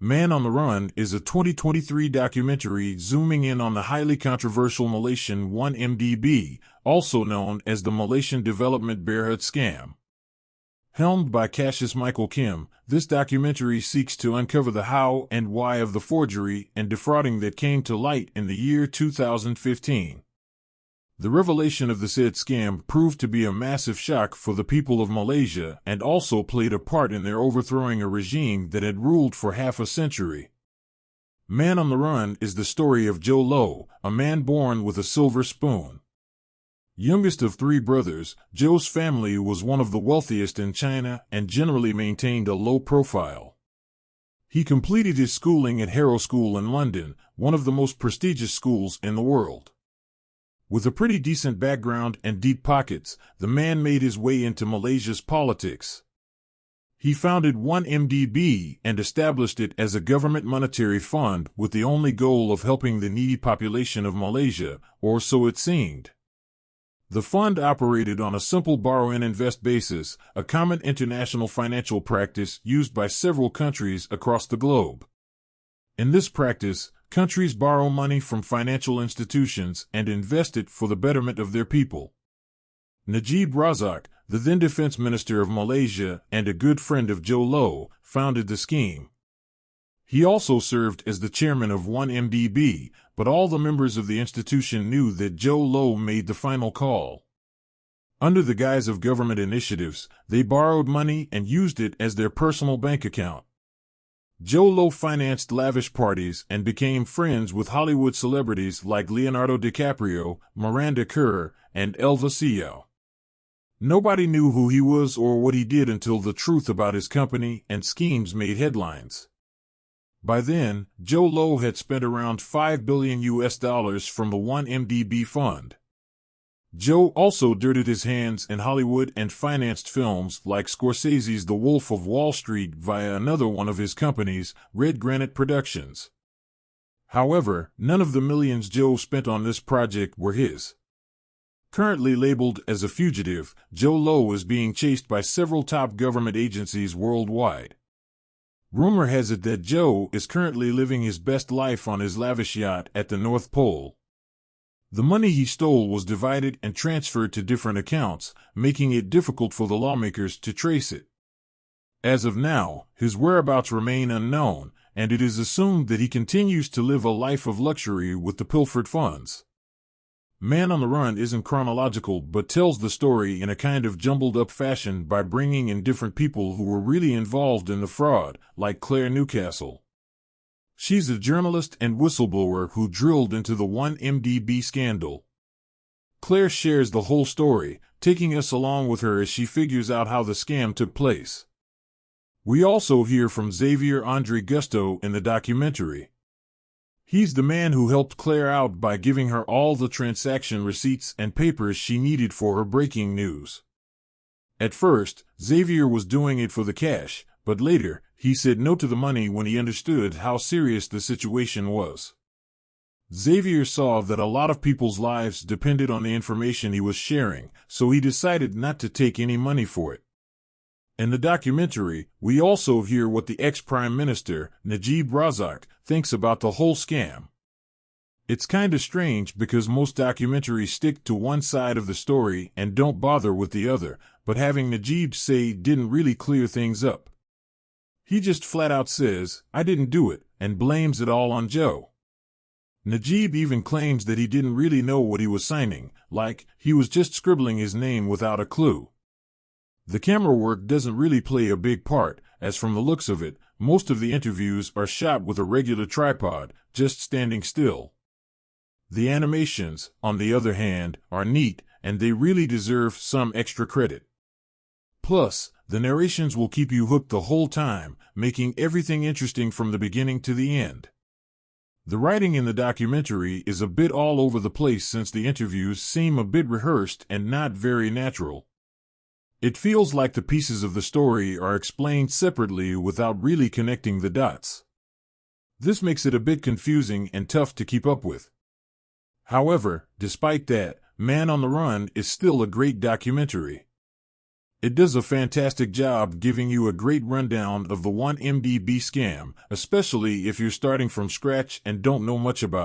Man on the Run is a 2023 documentary zooming in on the highly controversial Malaysian 1MDB, also known as the Malaysian Development Berhad scam. Helmed by Cassius Michael Kim, this documentary seeks to uncover the how and why of the forgery and defrauding that came to light in the year 2015. The revelation of the said scam proved to be a massive shock for the people of Malaysia and also played a part in their overthrowing a regime that had ruled for half a century. Man on the Run is the story of Joe Low, a man born with a silver spoon. Youngest of three brothers, Joe's family was one of the wealthiest in China and generally maintained a low profile. He completed his schooling at Harrow School in London, one of the most prestigious schools in the world. With a pretty decent background and deep pockets, the man made his way into Malaysia's politics. He founded 1MDB and established it as a government monetary fund with the only goal of helping the needy population of Malaysia, or so it seemed. The fund operated on a simple borrow and invest basis, a common international financial practice used by several countries across the globe. In this practice, countries borrow money from financial institutions and invest it for the betterment of their people. Najib Razak, the then defense minister of Malaysia and a good friend of Joe Low, founded the scheme. He also served as the chairman of 1MDB, but all the members of the institution knew that Joe Low made the final call. Under the guise of government initiatives, they borrowed money and used it as their personal bank account. Joe Low financed lavish parties and became friends with Hollywood celebrities like Leonardo DiCaprio, Miranda Kerr, and Elva Sio. Nobody knew who he was or what he did until the truth about his company and schemes made headlines. By then, Joe Low had spent around $5 billion from the 1MDB fund. Joe also dirtied his hands in Hollywood and financed films like Scorsese's The Wolf of Wall Street via another one of his companies, Red Granite Productions. However, none of the millions Joe spent on this project were his. Currently labeled as a fugitive, Joe Low is being chased by several top government agencies worldwide. Rumor has it that Joe is currently living his best life on his lavish yacht at the North Pole. The money he stole was divided and transferred to different accounts, making it difficult for the lawmakers to trace it. As of now, his whereabouts remain unknown, and it is assumed that he continues to live a life of luxury with the pilfered funds. Man on the Run isn't chronological but tells the story in a kind of jumbled-up fashion by bringing in different people who were really involved in the fraud, like Claire Newcastle. She's a journalist and whistleblower who drilled into the 1MDB scandal. Claire shares the whole story, taking us along with her as she figures out how the scam took place. We also hear from Xavier Andre Gusto in the documentary. He's the man who helped Claire out by giving her all the transaction receipts and papers she needed for her breaking news. At first, Xavier was doing it for the cash, but later, he said no to the money when he understood how serious the situation was. Xavier saw that a lot of people's lives depended on the information he was sharing, so he decided not to take any money for it. In the documentary, we also hear what the ex-Prime Minister, Najib Razak, thinks about the whole scam. It's kinda strange because most documentaries stick to one side of the story and don't bother with the other, but having Najib say didn't really clear things up. He just flat out says, "I didn't do it," and blames it all on Joe. Najib even claims that he didn't really know what he was signing, like, he was just scribbling his name without a clue. The camera work doesn't really play a big part, as from the looks of it, most of the interviews are shot with a regular tripod, just standing still. The animations, on the other hand, are neat, and they really deserve some extra credit. Plus, the narrations will keep you hooked the whole time, making everything interesting from the beginning to the end. The writing in the documentary is a bit all over the place since the interviews seem a bit rehearsed and not very natural. It feels like the pieces of the story are explained separately without really connecting the dots. This makes it a bit confusing and tough to keep up with. However, despite that, Man on the Run is still a great documentary. It does a fantastic job giving you a great rundown of the 1MDB scam, especially if you're starting from scratch and don't know much about it.